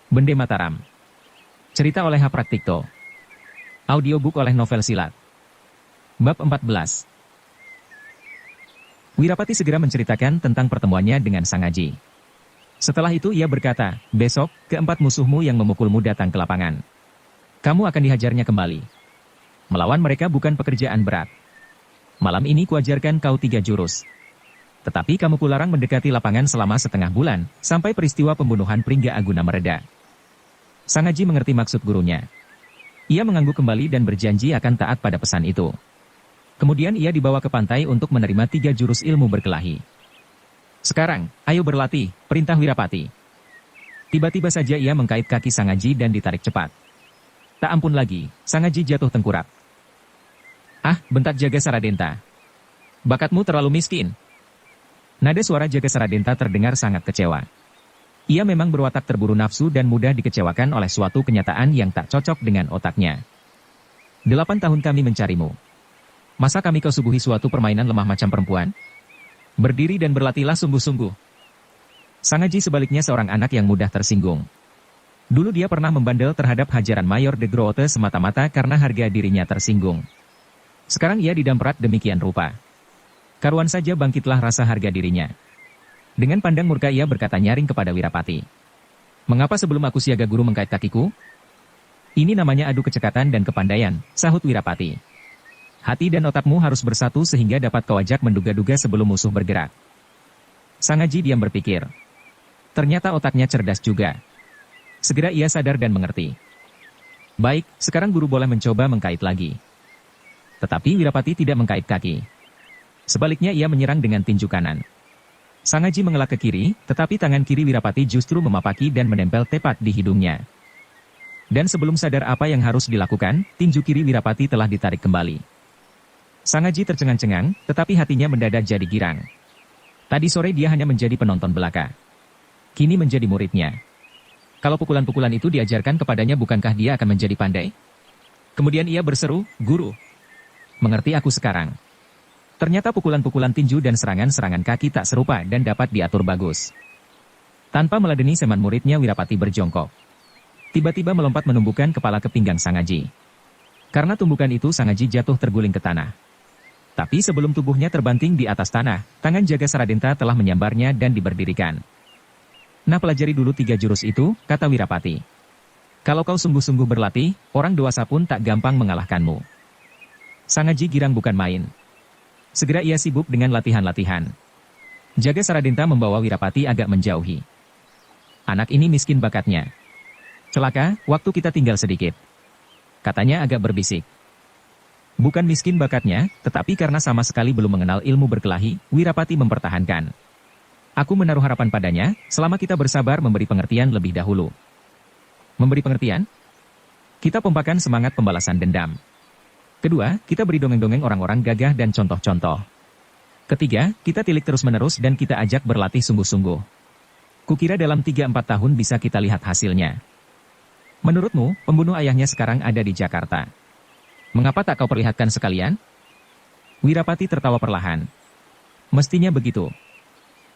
Bende Mataram. Cerita oleh H. Praktikto. Audiobook oleh Novel Silat. Bab 14. Wirapati segera menceritakan tentang pertemuannya dengan Sang Aji. Setelah itu ia berkata, besok, keempat musuhmu yang memukulmu datang ke lapangan. Kamu akan dihajarnya kembali. Melawan mereka bukan pekerjaan berat. Malam ini kuajarkan kau 3 jurus. Tetapi kamu kularang mendekati lapangan selama setengah bulan, sampai peristiwa pembunuhan Pringga Aguna mereda. Sang Aji mengerti maksud gurunya. Ia mengangguk kembali dan berjanji akan taat pada pesan itu. Kemudian ia dibawa ke pantai untuk menerima 3 jurus ilmu berkelahi. Sekarang, ayo berlatih, perintah Wirapati. Tiba-tiba saja ia mengkait kaki Sang Aji dan ditarik cepat. Tak ampun lagi, Sang Aji jatuh tengkurap. Ah, bentak Jaga Saradenta. Bakatmu terlalu miskin. Nada suara Jaga Saradenta terdengar sangat kecewa. Ia memang berwatak terburu nafsu dan mudah dikecewakan oleh suatu kenyataan yang tak cocok dengan otaknya. 8 tahun kami mencarimu. Masa kami kau suguhi suatu permainan lemah macam perempuan? Berdiri dan berlatihlah sungguh-sungguh. Sang Aji sebaliknya seorang anak yang mudah tersinggung. Dulu dia pernah membandel terhadap hajaran Mayor de Groote semata-mata karena harga dirinya tersinggung. Sekarang ia didamprat demikian rupa. Karuan saja bangkitlah rasa harga dirinya. Dengan pandang murka ia berkata nyaring kepada Wirapati. Mengapa sebelum aku siaga guru mengkait kakiku? Ini namanya adu kecekatan dan kepandaian, sahut Wirapati. Hati dan otakmu harus bersatu sehingga dapat kau ajak menduga-duga sebelum musuh bergerak. Sang Aji diam berpikir. Ternyata otaknya cerdas juga. Segera ia sadar dan mengerti. Baik, sekarang guru boleh mencoba mengkait lagi. Tetapi Wirapati tidak mengkait kaki. Sebaliknya ia menyerang dengan tinju kanan. Sang Aji mengelak ke kiri, tetapi tangan kiri Wirapati justru memapaki dan menempel tepat di hidungnya. Dan sebelum sadar apa yang harus dilakukan, tinju kiri Wirapati telah ditarik kembali. Sang Aji tercengang-cengang, tetapi hatinya mendadak jadi girang. Tadi sore dia hanya menjadi penonton belaka. Kini menjadi muridnya. Kalau pukulan-pukulan itu diajarkan kepadanya bukankah dia akan menjadi pandai? Kemudian ia berseru, Guru. Mengerti aku sekarang. Ternyata pukulan-pukulan tinju dan serangan-serangan kaki tak serupa dan dapat diatur bagus. Tanpa meladeni seman muridnya Wirapati berjongkok. Tiba-tiba melompat menumbukan kepala ke pinggang Sang Aji. Karena tumbukan itu Sang Aji jatuh terguling ke tanah. Tapi sebelum tubuhnya terbanting di atas tanah, tangan Jaga Saradenta telah menyambarnya dan diberdirikan. Nah pelajari dulu 3 jurus itu, kata Wirapati. Kalau kau sungguh-sungguh berlatih, orang dewasa pun tak gampang mengalahkanmu. Sang Aji girang bukan main. Segera ia sibuk dengan latihan-latihan. Jaga Saradenta membawa Wirapati agak menjauhi. Anak ini miskin bakatnya. Celaka, waktu kita tinggal sedikit. Katanya agak berbisik. Bukan miskin bakatnya, tetapi karena sama sekali belum mengenal ilmu berkelahi, Wirapati mempertahankan. Aku menaruh harapan padanya, selama kita bersabar memberi pengertian lebih dahulu. Memberi pengertian? Kita pompakan semangat pembalasan dendam. Kedua, kita beri dongeng-dongeng orang-orang gagah dan contoh-contoh. Ketiga, kita tilik terus-menerus dan kita ajak berlatih sungguh-sungguh. Kukira dalam 3-4 tahun bisa kita lihat hasilnya. Menurutmu, pembunuh ayahnya sekarang ada di Jakarta. Mengapa tak kau perlihatkan sekalian? Wirapati tertawa perlahan. Mestinya begitu.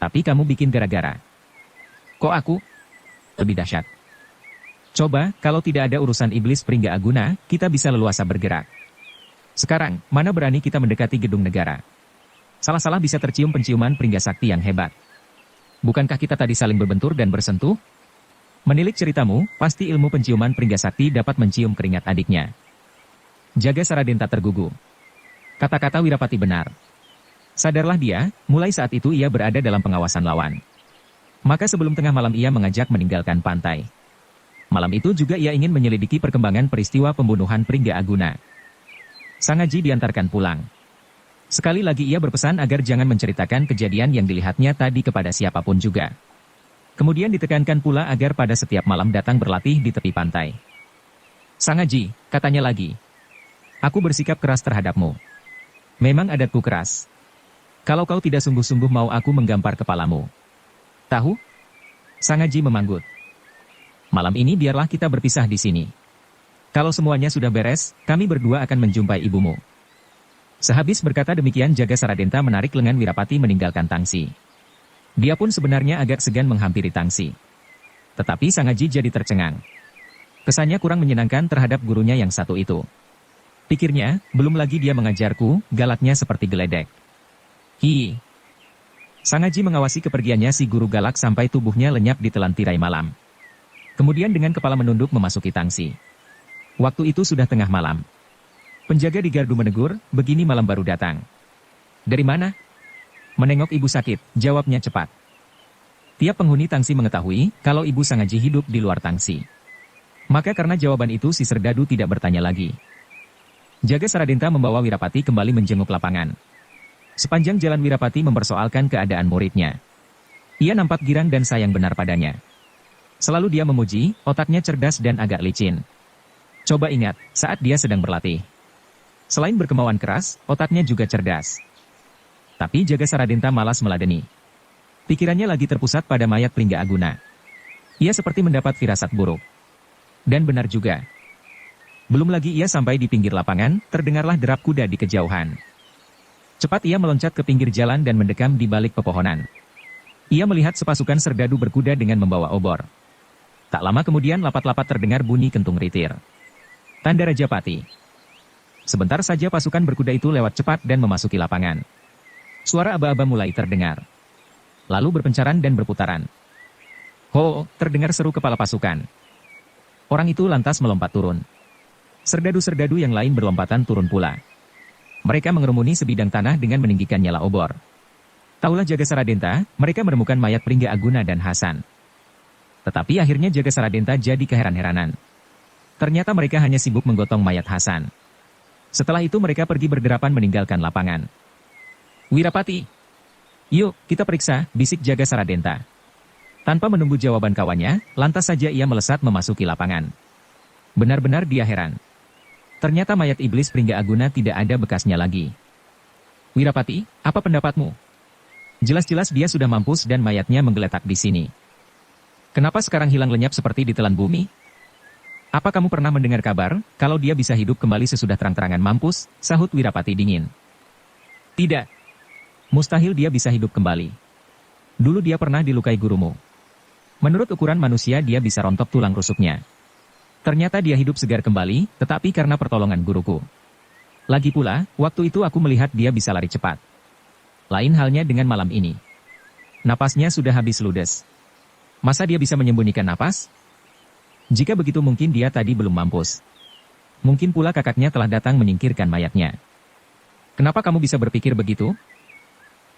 Tapi kamu bikin gara-gara. Kok aku? Lebih dahsyat. Coba, kalau tidak ada urusan iblis Pringga Aguna, kita bisa leluasa bergerak. Sekarang, mana berani kita mendekati gedung negara? Salah-salah bisa tercium penciuman Pringga Sakti yang hebat. Bukankah kita tadi saling berbentur dan bersentuh? Menilik ceritamu, pasti ilmu penciuman Pringga Sakti dapat mencium keringat adiknya. Jaga Saradenta tergugu. Kata-kata Wirapati benar. Sadarlah dia, mulai saat itu ia berada dalam pengawasan lawan. Maka sebelum tengah malam ia mengajak meninggalkan pantai. Malam itu juga ia ingin menyelidiki perkembangan peristiwa pembunuhan Pringga Aguna. Sang Aji diantarkan pulang. Sekali lagi ia berpesan agar jangan menceritakan kejadian yang dilihatnya tadi kepada siapapun juga. Kemudian ditekankan pula agar pada setiap malam datang berlatih di tepi pantai. Sang Aji, katanya lagi. Aku bersikap keras terhadapmu. Memang adatku keras. Kalau kau tidak sungguh-sungguh mau aku menggampar kepalamu. Tahu? Sang Aji memanggut. Malam ini biarlah kita berpisah di sini. Kalau semuanya sudah beres, kami berdua akan menjumpai ibumu. Sehabis berkata demikian Jaga Saradenta menarik lengan Wirapati meninggalkan tangsi. Dia pun sebenarnya agak segan menghampiri tangsi. Tetapi Sang Haji jadi tercengang. Kesannya kurang menyenangkan terhadap gurunya yang satu itu. Pikirnya, belum lagi dia mengajarku, galaknya seperti geledek. Hi. Sang Haji mengawasi kepergiannya si guru galak sampai tubuhnya lenyap di telan tirai malam. Kemudian dengan kepala menunduk memasuki tangsi. Waktu itu sudah tengah malam. Penjaga di gardu menegur, begini malam baru datang. Dari mana? Menengok ibu sakit, jawabnya cepat. Tiap penghuni tangsi mengetahui kalau ibu Sang Haji hidup di luar tangsi. Maka karena jawaban itu si Serdadu tidak bertanya lagi. Jaga Saradenta membawa Wirapati kembali menjenguk lapangan. Sepanjang jalan Wirapati mempersoalkan keadaan muridnya. Ia nampak girang dan sayang benar padanya. Selalu dia memuji, otaknya cerdas dan agak licin. Coba ingat, saat dia sedang berlatih. Selain berkemauan keras, otaknya juga cerdas. Tapi Jaga Saradenta malas meladeni. Pikirannya lagi terpusat pada mayat Pringga Aguna. Ia seperti mendapat firasat buruk. Dan benar juga. Belum lagi ia sampai di pinggir lapangan, terdengarlah derap kuda di kejauhan. Cepat ia meloncat ke pinggir jalan dan mendekam di balik pepohonan. Ia melihat sepasukan serdadu berkuda dengan membawa obor. Tak lama kemudian lapat-lapat terdengar bunyi kentung ritir. Tanda Rajapati. Sebentar saja pasukan berkuda itu lewat cepat dan memasuki lapangan. Suara aba-aba mulai terdengar. Lalu berpencaran dan berputaran. Ho, terdengar seru kepala pasukan. Orang itu lantas melompat turun. Serdadu-serdadu yang lain berlompatan turun pula. Mereka mengerumuni sebidang tanah dengan meninggikan nyala obor. Taulah Jaga Saradenta, mereka menemukan mayat Pringga Aguna dan Hasan. Tetapi akhirnya Jaga Saradenta jadi keheran-heranan. Ternyata mereka hanya sibuk menggotong mayat Hasan. Setelah itu mereka pergi berderapan meninggalkan lapangan. Wirapati. Yuk, kita periksa, bisik Jaga Saradenta. Tanpa menunggu jawaban kawannya, lantas saja ia melesat memasuki lapangan. Benar-benar dia heran. Ternyata mayat iblis Pringga Aguna tidak ada bekasnya lagi. Wirapati, apa pendapatmu? Jelas-jelas dia sudah mampus dan mayatnya menggeletak di sini. Kenapa sekarang hilang lenyap seperti ditelan bumi? Apa kamu pernah mendengar kabar, kalau dia bisa hidup kembali sesudah terang-terangan mampus? Sahut Wirapati dingin. Tidak. Mustahil dia bisa hidup kembali. Dulu dia pernah dilukai gurumu. Menurut ukuran manusia dia bisa rontok tulang rusuknya. Ternyata dia hidup segar kembali, tetapi karena pertolongan guruku. Lagi pula, waktu itu aku melihat dia bisa lari cepat. Lain halnya dengan malam ini. Napasnya sudah habis ludes. Masa dia bisa menyembunyikan napas? Jika begitu mungkin dia tadi belum mampus. Mungkin pula kakaknya telah datang menyingkirkan mayatnya. Kenapa kamu bisa berpikir begitu?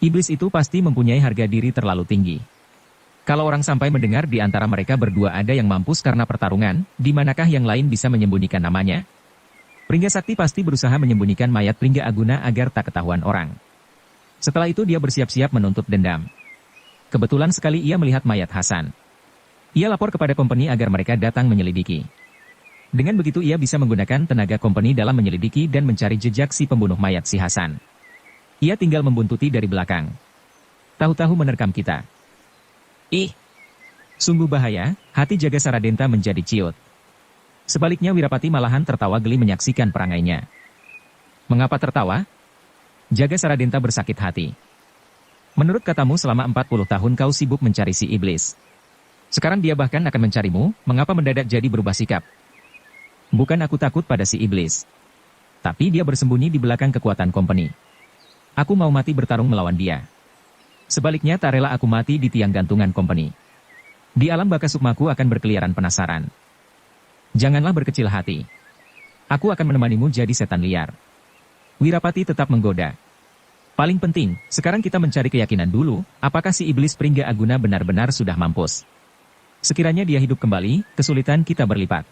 Iblis itu pasti mempunyai harga diri terlalu tinggi. Kalau orang sampai mendengar di antara mereka berdua ada yang mampus karena pertarungan, di manakah yang lain bisa menyembunyikan namanya? Pringga Sakti pasti berusaha menyembunyikan mayat Pringga Aguna agar tak ketahuan orang. Setelah itu dia bersiap-siap menuntut dendam. Kebetulan sekali ia melihat mayat Hasan. Ia lapor kepada kompeni agar mereka datang menyelidiki. Dengan begitu ia bisa menggunakan tenaga kompeni dalam menyelidiki dan mencari jejak si pembunuh mayat si Hasan. Ia tinggal membuntuti dari belakang. Tahu-tahu menerkam kita. Ih, sungguh bahaya, hati Jaga Saradenta menjadi ciut. Sebaliknya Wirapati malahan tertawa geli menyaksikan perangainya. Mengapa tertawa? Jaga Saradenta bersakit hati. Menurut katamu selama 40 tahun kau sibuk mencari si iblis. Sekarang dia bahkan akan mencarimu, mengapa mendadak jadi berubah sikap? Bukan aku takut pada si iblis. Tapi dia bersembunyi di belakang kekuatan kompeni. Aku mau mati bertarung melawan dia. Sebaliknya tak rela aku mati di tiang gantungan kompeni. Di alam baka sukmaku akan berkeliaran penasaran. Janganlah berkecil hati. Aku akan menemanimu jadi setan liar. Wirapati tetap menggoda. Paling penting, sekarang kita mencari keyakinan dulu, apakah si iblis Pringga Aguna benar-benar sudah mampus. Sekiranya dia hidup kembali, kesulitan kita berlipat.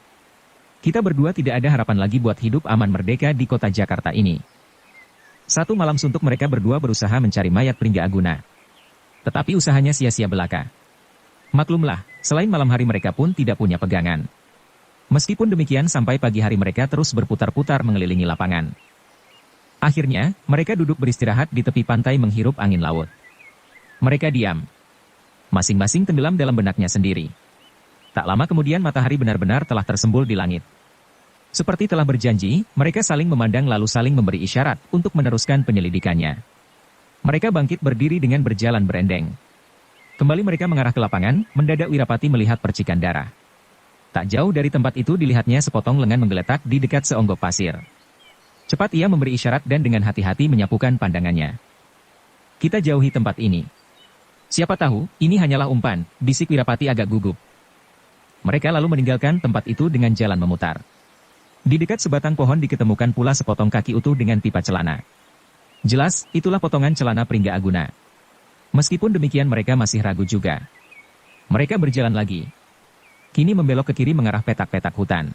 Kita berdua tidak ada harapan lagi buat hidup aman merdeka di kota Jakarta ini. Satu malam suntuk mereka berdua berusaha mencari mayat Pringga Aguna. Tetapi usahanya sia-sia belaka. Maklumlah, selain malam hari mereka pun tidak punya pegangan. Meskipun demikian sampai pagi hari mereka terus berputar-putar mengelilingi lapangan. Akhirnya, mereka duduk beristirahat di tepi pantai menghirup angin laut. Mereka diam. Masing-masing tenggelam dalam benaknya sendiri. Tak lama kemudian matahari benar-benar telah tersembul di langit. Seperti telah berjanji, mereka saling memandang lalu saling memberi isyarat untuk meneruskan penyelidikannya. Mereka bangkit berdiri dengan berjalan berendeng. Kembali mereka mengarah ke lapangan, mendadak Wirapati melihat percikan darah. Tak jauh dari tempat itu dilihatnya sepotong lengan menggeletak di dekat seonggok pasir. Cepat ia memberi isyarat dan dengan hati-hati menyapukan pandangannya. Kita jauhi tempat ini. Siapa tahu, ini hanyalah umpan, bisik Wirapati agak gugup. Mereka lalu meninggalkan tempat itu dengan jalan memutar. Di dekat sebatang pohon diketemukan pula sepotong kaki utuh dengan pipa celana. Jelas, itulah potongan celana Pringga Aguna. Meskipun demikian mereka masih ragu juga. Mereka berjalan lagi. Kini membelok ke kiri mengarah petak-petak hutan.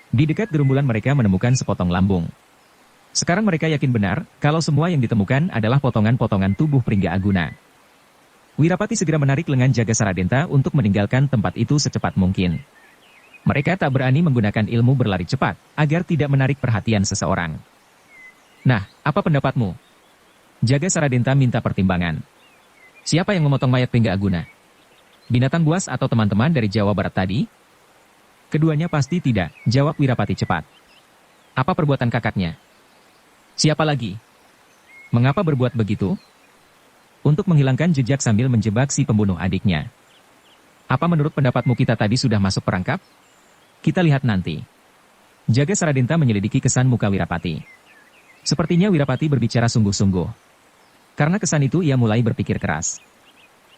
Di dekat gerumbulan mereka menemukan sepotong lambung. Sekarang mereka yakin benar, kalau semua yang ditemukan adalah potongan-potongan tubuh Pringga Aguna. Wirapati segera menarik lengan Jaga Saradenta untuk meninggalkan tempat itu secepat mungkin. Mereka tak berani menggunakan ilmu berlari cepat, agar tidak menarik perhatian seseorang. Nah, apa pendapatmu? Jaga Saradenta minta pertimbangan. Siapa yang memotong mayat Pringga Aguna? Binatang buas atau teman-teman dari Jawa Barat tadi? Keduanya pasti tidak, jawab Wirapati cepat. Apa perbuatan kakaknya? Siapa lagi? Mengapa berbuat begitu? Untuk menghilangkan jejak sambil menjebak si pembunuh adiknya. Apa menurut pendapatmu kita tadi sudah masuk perangkap? Kita lihat nanti. Jaga Saradenta menyelidiki kesan muka Wirapati. Sepertinya Wirapati berbicara sungguh-sungguh. Karena kesan itu ia mulai berpikir keras.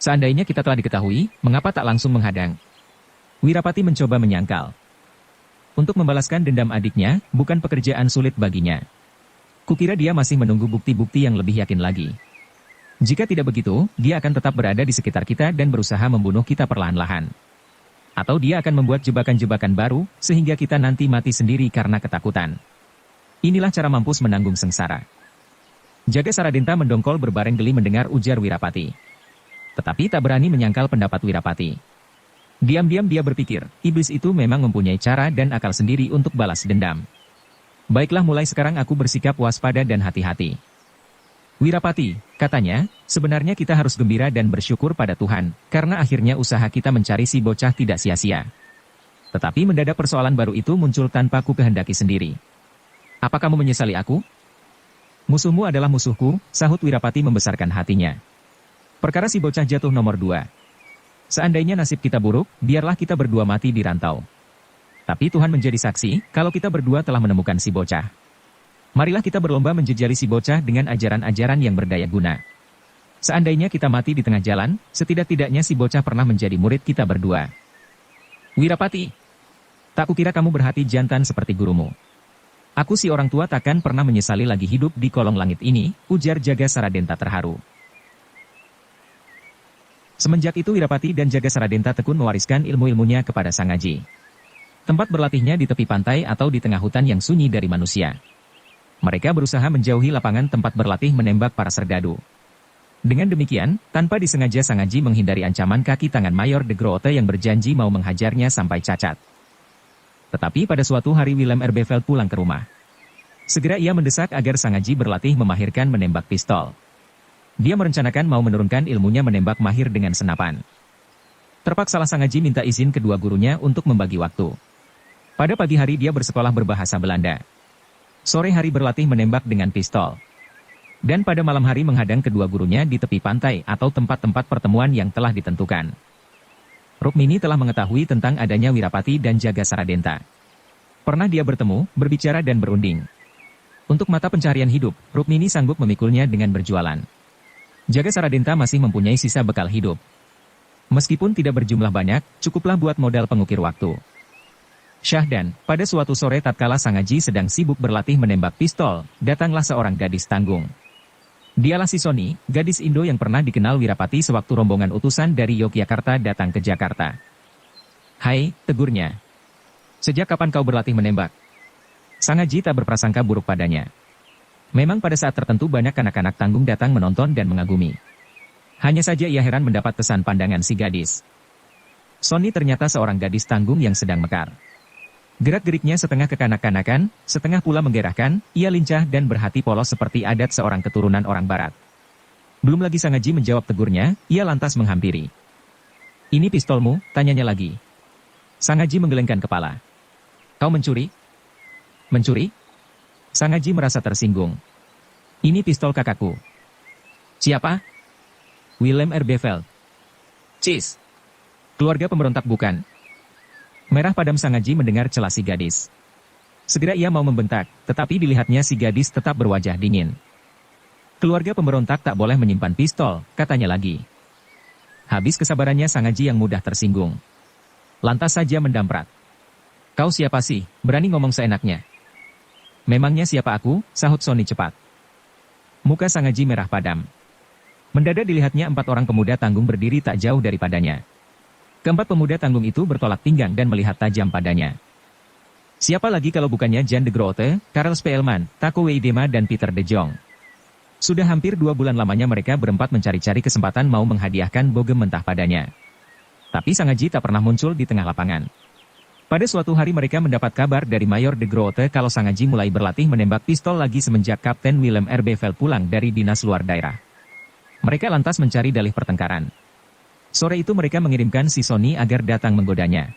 Seandainya kita telah diketahui, mengapa tak langsung menghadang? Wirapati mencoba menyangkal. Untuk membalaskan dendam adiknya, bukan pekerjaan sulit baginya. Kukira dia masih menunggu bukti-bukti yang lebih yakin lagi. Jika tidak begitu, dia akan tetap berada di sekitar kita dan berusaha membunuh kita perlahan-lahan. Atau dia akan membuat jebakan-jebakan baru, sehingga kita nanti mati sendiri karena ketakutan. Inilah cara mampus menanggung sengsara. Jaga Saradenta mendongkol berbareng geli mendengar ujar Wirapati. Tetapi tak berani menyangkal pendapat Wirapati. Diam-diam dia berpikir, iblis itu memang mempunyai cara dan akal sendiri untuk balas dendam. Baiklah, mulai sekarang aku bersikap waspada dan hati-hati. Wirapati, katanya, sebenarnya kita harus gembira dan bersyukur pada Tuhan, karena akhirnya usaha kita mencari si bocah tidak sia-sia. Tetapi mendadak persoalan baru itu muncul tanpa ku kehendaki sendiri. Apa kamu menyesali aku? Musuhmu adalah musuhku, sahut Wirapati membesarkan hatinya. Perkara si bocah jatuh nomor 2. Seandainya nasib kita buruk, biarlah kita berdua mati di rantau. Tapi Tuhan menjadi saksi, kalau kita berdua telah menemukan si bocah. Marilah kita berlomba menjejali si bocah dengan ajaran-ajaran yang berdaya guna. Seandainya kita mati di tengah jalan, setidak-tidaknya si bocah pernah menjadi murid kita berdua. Wirapati, tak kukira kamu berhati jantan seperti gurumu. Aku si orang tua takkan pernah menyesali lagi hidup di kolong langit ini, ujar Jaga Saradenta terharu. Semenjak itu Wirapati dan Jaga Saradenta tekun mewariskan ilmu-ilmunya kepada Sang Aji. Tempat berlatihnya di tepi pantai atau di tengah hutan yang sunyi dari manusia. Mereka berusaha menjauhi lapangan tempat berlatih menembak para serdadu. Dengan demikian, tanpa disengaja Sang Aji menghindari ancaman kaki tangan Mayor de Grote yang berjanji mau menghajarnya sampai cacat. Tetapi pada suatu hari Willem Erbeveld pulang ke rumah. Segera ia mendesak agar Sang Aji berlatih memahirkan menembak pistol. Dia merencanakan mau menurunkan ilmunya menembak mahir dengan senapan. Terpaksalah Sang Aji minta izin kedua gurunya untuk membagi waktu. Pada pagi hari dia bersekolah berbahasa Belanda. Sore hari berlatih menembak dengan pistol. Dan pada malam hari menghadang kedua gurunya di tepi pantai atau tempat-tempat pertemuan yang telah ditentukan. Rukmini telah mengetahui tentang adanya Wirapati dan Jaga Saradenta. Pernah dia bertemu, berbicara dan berunding. Untuk mata pencarian hidup, Rukmini sanggup memikulnya dengan berjualan. Jaga Saradenta masih mempunyai sisa bekal hidup. Meskipun tidak berjumlah banyak, cukuplah buat modal pengukir waktu. Syahdan, pada suatu sore tatkala Sang Aji sedang sibuk berlatih menembak pistol, datanglah seorang gadis tanggung. Dialah si Soni, gadis Indo yang pernah dikenal Wirapati sewaktu rombongan utusan dari Yogyakarta datang ke Jakarta. Hai, tegurnya. Sejak kapan kau berlatih menembak? Sang Aji tak berprasangka buruk padanya. Memang pada saat tertentu banyak anak-anak tanggung datang menonton dan mengagumi. Hanya saja ia heran mendapat pesan pandangan si gadis. Soni ternyata seorang gadis tanggung yang sedang mekar. Gerak-geriknya setengah kekanak-kanakan, setengah pula menggerahkan, ia lincah dan berhati polos seperti adat seorang keturunan orang barat. Belum lagi Sang Aji menjawab tegurnya, ia lantas menghampiri. Ini pistolmu, tanyanya lagi. Sang Aji menggelengkan kepala. Kau mencuri? Mencuri? Sang Aji merasa tersinggung. Ini pistol kakakku. Siapa? Willem Erbeveld. Cis! Keluarga pemberontak bukan? Merah padam Sangaji mendengar celah si gadis. Segera ia mau membentak, tetapi dilihatnya si gadis tetap berwajah dingin. Keluarga pemberontak tak boleh menyimpan pistol, katanya lagi. Habis kesabarannya Sangaji yang mudah tersinggung. Lantas saja mendamprat. Kau siapa sih, berani ngomong seenaknya? Memangnya siapa aku, sahut Sony cepat. Muka Sangaji merah padam. Mendadak dilihatnya 4 orang pemuda tanggung berdiri tak jauh daripadanya. Keempat pemuda tanggung itu bertolak pinggang dan melihat tajam padanya. Siapa lagi kalau bukannya Jan de Grote, Karel Speelman, Taco Weidema dan Peter de Jong. Sudah hampir 2 bulan lamanya mereka berempat mencari-cari kesempatan mau menghadiahkan bogem mentah padanya. Tapi Sangaji tak pernah muncul di tengah lapangan. Pada suatu hari mereka mendapat kabar dari Mayor de Grote kalau Sangaji mulai berlatih menembak pistol lagi semenjak Kapten Willem R. Bevel pulang dari dinas luar daerah. Mereka lantas mencari dalih pertengkaran. Sore itu mereka mengirimkan si Sony agar datang menggodanya.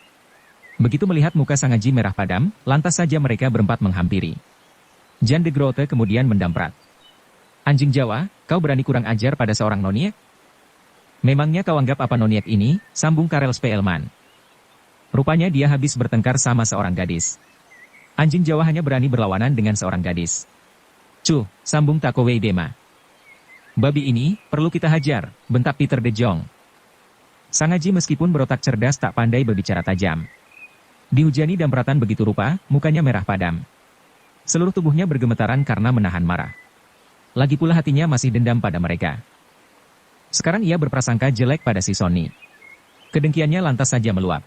Begitu melihat muka Sangaji merah padam, lantas saja mereka berempat menghampiri. Jan de Grote kemudian mendamprat. Anjing Jawa, kau berani kurang ajar pada seorang noniek? Memangnya kau anggap apa noniek ini, sambung Karel Speelman. Rupanya dia habis bertengkar sama seorang gadis. Anjing Jawa hanya berani berlawanan dengan seorang gadis. Cuh, sambung Taco Weidema. Babi ini, perlu kita hajar, bentak Peter de Jong. Sangaji meskipun berotak cerdas tak pandai berbicara tajam. Dihujani dampratan begitu rupa, mukanya merah padam. Seluruh tubuhnya bergemetaran karena menahan marah. Lagi pula hatinya masih dendam pada mereka. Sekarang ia berprasangka jelek pada si Sony. Kedengkiannya lantas saja meluap.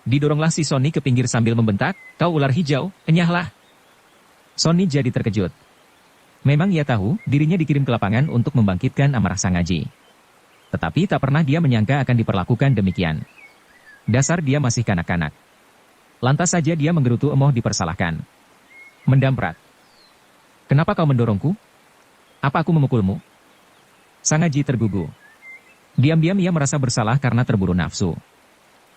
Didoronglah si Sony ke pinggir sambil membentak, kau ular hijau, enyahlah. Sony jadi terkejut. Memang ia tahu, dirinya dikirim ke lapangan untuk membangkitkan amarah Sangaji. Tetapi tak pernah dia menyangka akan diperlakukan demikian. Dasar dia masih kanak-kanak. Lantas saja dia menggerutu emoh dipersalahkan. Mendamprat. Kenapa kau mendorongku? Apa aku memukulmu? Sangaji tergugu. Diam-diam ia merasa bersalah karena terburu nafsu.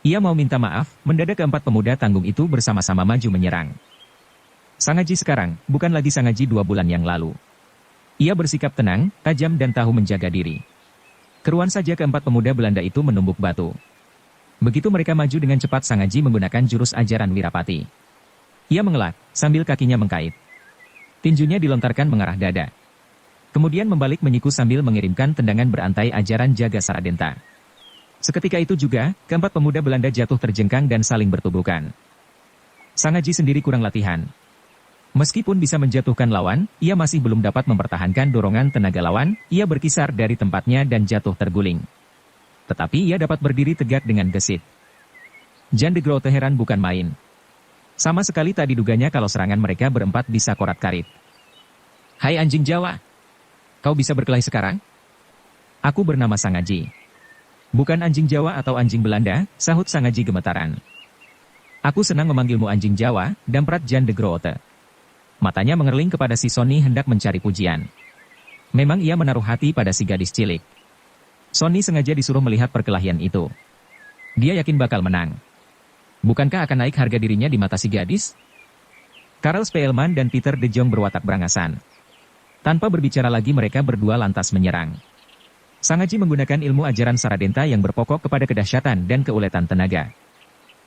Ia mau minta maaf, mendadak keempat pemuda tanggung itu bersama-sama maju menyerang. Sangaji sekarang, bukan lagi Sangaji 2 bulan yang lalu. Ia bersikap tenang, tajam dan tahu menjaga diri. Keruan saja keempat pemuda Belanda itu menumbuk batu. Begitu mereka maju dengan cepat Sangaji menggunakan jurus ajaran Wirapati. Ia mengelak, sambil kakinya mengkait. Tinjunya dilontarkan mengarah dada. Kemudian membalik menyiku sambil mengirimkan tendangan berantai ajaran Jaga Saradenta. Seketika itu juga, keempat pemuda Belanda jatuh terjengkang dan saling bertubuhkan. Sangaji sendiri kurang latihan. Meskipun bisa menjatuhkan lawan, ia masih belum dapat mempertahankan dorongan tenaga lawan, ia berkisar dari tempatnya dan jatuh terguling. Tetapi ia dapat berdiri tegak dengan gesit. Jan de Grote heran bukan main. Sama sekali tak diduganya kalau serangan mereka berempat bisa korat-karit. Hai anjing Jawa! Kau bisa berkelahi sekarang? Aku bernama Sangaji. Bukan anjing Jawa atau anjing Belanda, sahut Sangaji gemetaran. Aku senang memanggilmu anjing Jawa, damprat Jan de Grote. Matanya mengerling kepada si Sony hendak mencari pujian. Memang ia menaruh hati pada si gadis cilik. Sony sengaja disuruh melihat perkelahian itu. Dia yakin bakal menang. Bukankah akan naik harga dirinya di mata si gadis? Karel Speelman dan Peter de Jong berwatak berangasan. Tanpa berbicara lagi mereka berdua lantas menyerang. Sangaji menggunakan ilmu ajaran Saradenta yang berpokok kepada kedahsyatan dan keuletan tenaga.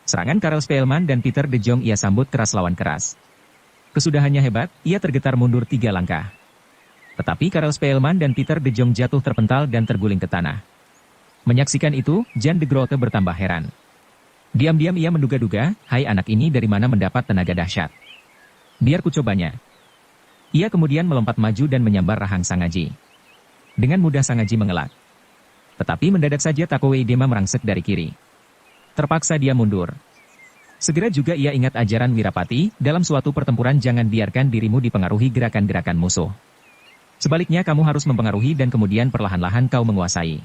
Serangan Karel Speelman dan Peter de Jong ia sambut keras lawan keras. Kesudahannya hebat, ia tergetar mundur 3 langkah. Tetapi Karel Speelman dan Peter de Jong jatuh terpental dan terguling ke tanah. Menyaksikan itu, Jan de Grote bertambah heran. Diam-diam ia menduga-duga, hai anak ini dari mana mendapat tenaga dahsyat. Biar ku cobanya. Ia kemudian melompat maju dan menyambar rahang Sangaji. Dengan mudah Sangaji mengelak. Tetapi mendadak saja Taco Weidema merangsek dari kiri. Terpaksa dia mundur. Segera juga ia ingat ajaran Wirapati, dalam suatu pertempuran jangan biarkan dirimu dipengaruhi gerakan-gerakan musuh. Sebaliknya kamu harus mempengaruhi dan kemudian perlahan-lahan kau menguasai.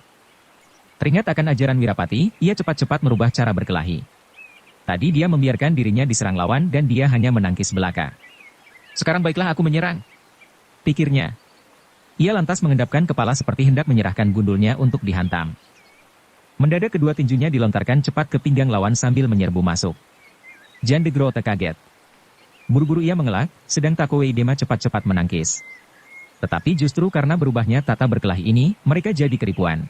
Teringat akan ajaran Wirapati, ia cepat-cepat merubah cara berkelahi. Tadi dia membiarkan dirinya diserang lawan dan dia hanya menangkis belaka. Sekarang baiklah aku menyerang, pikirnya. Ia lantas mengendapkan kepala seperti hendak menyerahkan gundulnya untuk dihantam. Mendadak kedua tinjunya dilontarkan cepat ke pinggang lawan sambil menyerbu masuk. Jan de Grote kaget. Buru-buru ia mengelak, sedang Taco Weidema cepat-cepat menangkis. Tetapi justru karena berubahnya tata berkelahi ini, mereka jadi keripuan.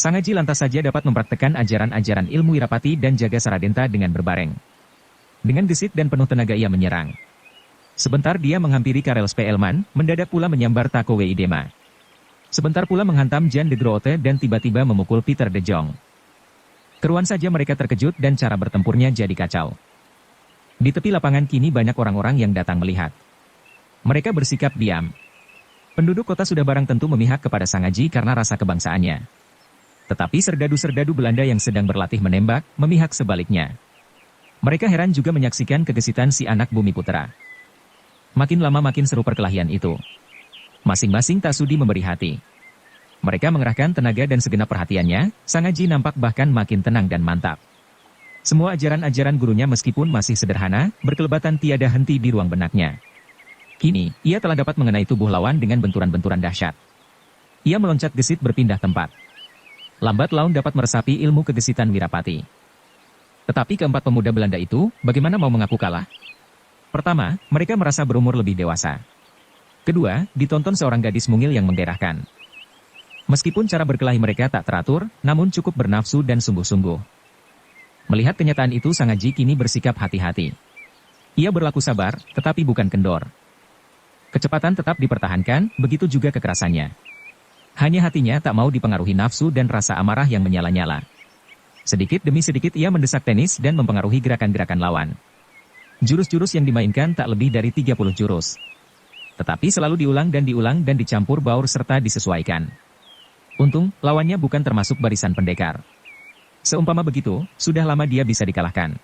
Sangaji lantas saja dapat mempraktekkan ajaran-ajaran ilmu Wirapati dan jaga Saradenta dengan berbareng. Dengan gesit dan penuh tenaga ia menyerang. Sebentar dia menghampiri Karel Spellman, mendadak pula menyambar Tako Weidema. Sebentar pula menghantam Jan de Grote dan tiba-tiba memukul Peter de Jong. Keruan saja mereka terkejut dan cara bertempurnya jadi kacau. Di tepi lapangan kini banyak orang-orang yang datang melihat. Mereka bersikap diam. Penduduk kota sudah barang tentu memihak kepada Sangaji karena rasa kebangsaannya. Tetapi serdadu-serdadu Belanda yang sedang berlatih menembak, memihak sebaliknya. Mereka heran juga menyaksikan kegesitan si anak bumi putra. Makin lama makin seru perkelahian itu. Masing-masing tak sudi memberi hati. Mereka mengerahkan tenaga dan segenap perhatiannya, Sangaji nampak bahkan makin tenang dan mantap. Semua ajaran-ajaran gurunya meskipun masih sederhana, berkelebatan tiada henti di ruang benaknya. Kini, ia telah dapat mengenai tubuh lawan dengan benturan-benturan dahsyat. Ia meloncat gesit berpindah tempat. Lambat laun dapat meresapi ilmu kegesitan Wirapati. Tetapi keempat pemuda Belanda itu, bagaimana mau mengaku kalah? Pertama, mereka merasa berumur lebih dewasa. Kedua, ditonton seorang gadis mungil yang menggairahkan. Meskipun cara berkelahi mereka tak teratur, namun cukup bernafsu dan sungguh-sungguh. Melihat kenyataan itu Sangaji kini bersikap hati-hati. Ia berlaku sabar, tetapi bukan kendor. Kecepatan tetap dipertahankan, begitu juga kekerasannya. Hanya hatinya tak mau dipengaruhi nafsu dan rasa amarah yang menyala-nyala. Sedikit demi sedikit ia mendesak tenis dan mempengaruhi gerakan-gerakan lawan. Jurus-jurus yang dimainkan tak lebih dari 30 jurus. Tetapi selalu diulang dan dicampur baur serta disesuaikan. Untung, lawannya bukan termasuk barisan pendekar. Seumpama begitu, sudah lama dia bisa dikalahkan.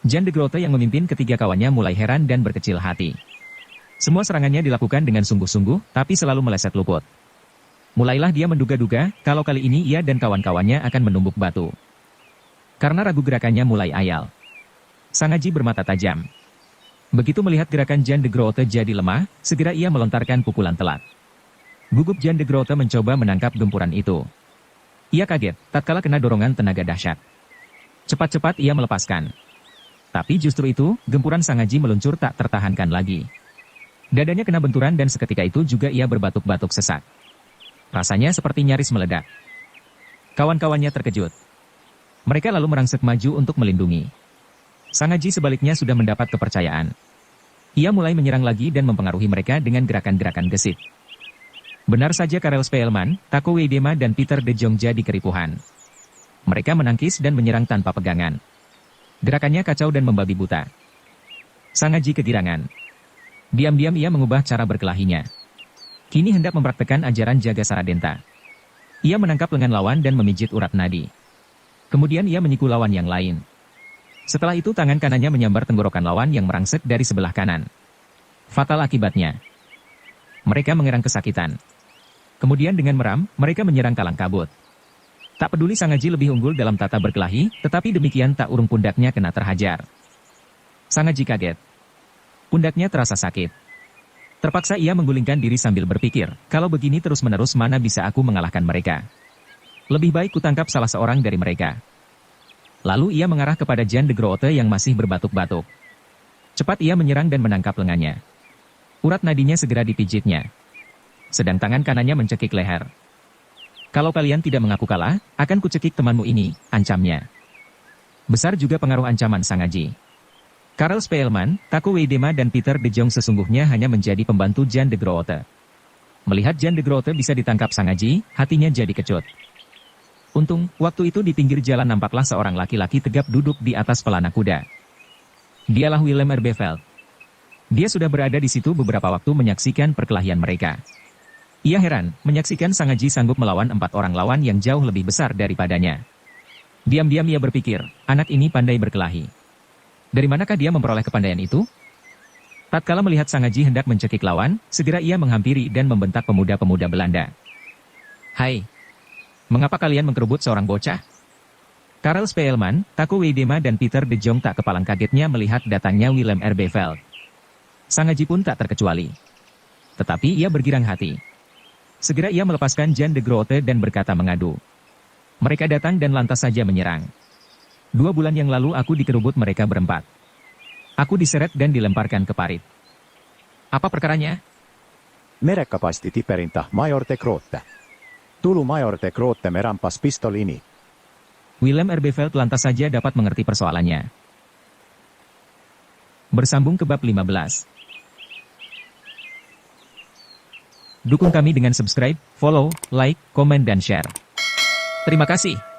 Jan de Grote yang memimpin ketiga kawannya mulai heran dan berkecil hati. Semua serangannya dilakukan dengan sungguh-sungguh, tapi selalu meleset luput. Mulailah dia menduga-duga, kalau kali ini ia dan kawan-kawannya akan menumbuk batu. Karena ragu gerakannya mulai ayal. Sangaji bermata tajam. Begitu melihat gerakan Jan de Grote jadi lemah, segera ia melontarkan pukulan telat. Gugup Jan de Grote mencoba menangkap gempuran itu. Ia kaget, tatkala kena dorongan tenaga dahsyat. Cepat-cepat ia melepaskan. Tapi justru itu, gempuran Sangaji meluncur tak tertahankan lagi. Dadanya kena benturan dan seketika itu juga ia berbatuk-batuk sesak. Rasanya seperti nyaris meledak. Kawan-kawannya terkejut. Mereka lalu merangsek maju untuk melindungi. Sangaji sebaliknya sudah mendapat kepercayaan. Ia mulai menyerang lagi dan mempengaruhi mereka dengan gerakan-gerakan gesit. Benar saja Karel Spellman, Tako Weidema dan Peter de Jong jadi keripuhan. Mereka menangkis dan menyerang tanpa pegangan. Gerakannya kacau dan membabi buta. Sangaji kegirangan. Diam-diam ia mengubah cara berkelahinya. Kini hendak mempraktekkan ajaran jaga Saradenta. Ia menangkap lengan lawan dan memijit urat nadi. Kemudian ia menyikul lawan yang lain. Setelah itu tangan kanannya menyambar tenggorokan lawan yang merangsek dari sebelah kanan. Fatal akibatnya. Mereka mengerang kesakitan. Kemudian dengan meram, mereka menyerang kalang kabut. Tak peduli Sangaji lebih unggul dalam tata berkelahi, tetapi demikian tak urung pundaknya kena terhajar. Sangaji kaget. Pundaknya terasa sakit. Terpaksa ia menggulingkan diri sambil berpikir, kalau begini terus-menerus mana bisa aku mengalahkan mereka. Lebih baik kutangkap salah seorang dari mereka. Lalu ia mengarah kepada Jan de Grote yang masih berbatuk-batuk. Cepat ia menyerang dan menangkap lengannya. Urat nadinya segera dipijitnya. Sedang tangan kanannya mencekik leher. Kalau kalian tidak mengaku kalah, akan kucekik temanmu ini, ancamnya. Besar juga pengaruh ancaman Sangaji. Karel Spellman, Tako Weidema dan Peter de Jong sesungguhnya hanya menjadi pembantu Jan de Grote. Melihat Jan de Grote bisa ditangkap Sangaji, hatinya jadi kecut. Untung, waktu itu di pinggir jalan nampaklah seorang laki-laki tegap duduk di atas pelana kuda. Dialah Willem Erbeveld. Dia sudah berada di situ beberapa waktu menyaksikan perkelahian mereka. Ia heran, menyaksikan Sangaji sanggup melawan 4 orang lawan yang jauh lebih besar daripadanya. Diam-diam ia berpikir, anak ini pandai berkelahi. Dari manakah dia memperoleh kepandaian itu? Tatkala melihat Sangaji hendak mencekik lawan, segera ia menghampiri dan membentak pemuda-pemuda Belanda. Hai! Mengapa kalian mengkerubut seorang bocah? Karel Spellman, Tako Weidema dan Peter de Jong tak kepalang kagetnya melihat datangnya Willem Erbeveld. Sangaji pun tak terkecuali. Tetapi ia bergirang hati. Segera ia melepaskan Jan de Grote dan berkata mengadu. Mereka datang dan lantas saja menyerang. 2 bulan yang lalu aku dikerubut mereka berempat. Aku diseret dan dilemparkan ke parit. Apa perkaranya? Mereka pasti perintah Major de Grote. Tulu Major te Grote merampas pistol ini. Willem Erbeveld lantas saja dapat mengerti persoalannya. Bersambung ke bab 15. Dukung kami dengan subscribe, follow, like, komen dan share. Terima kasih.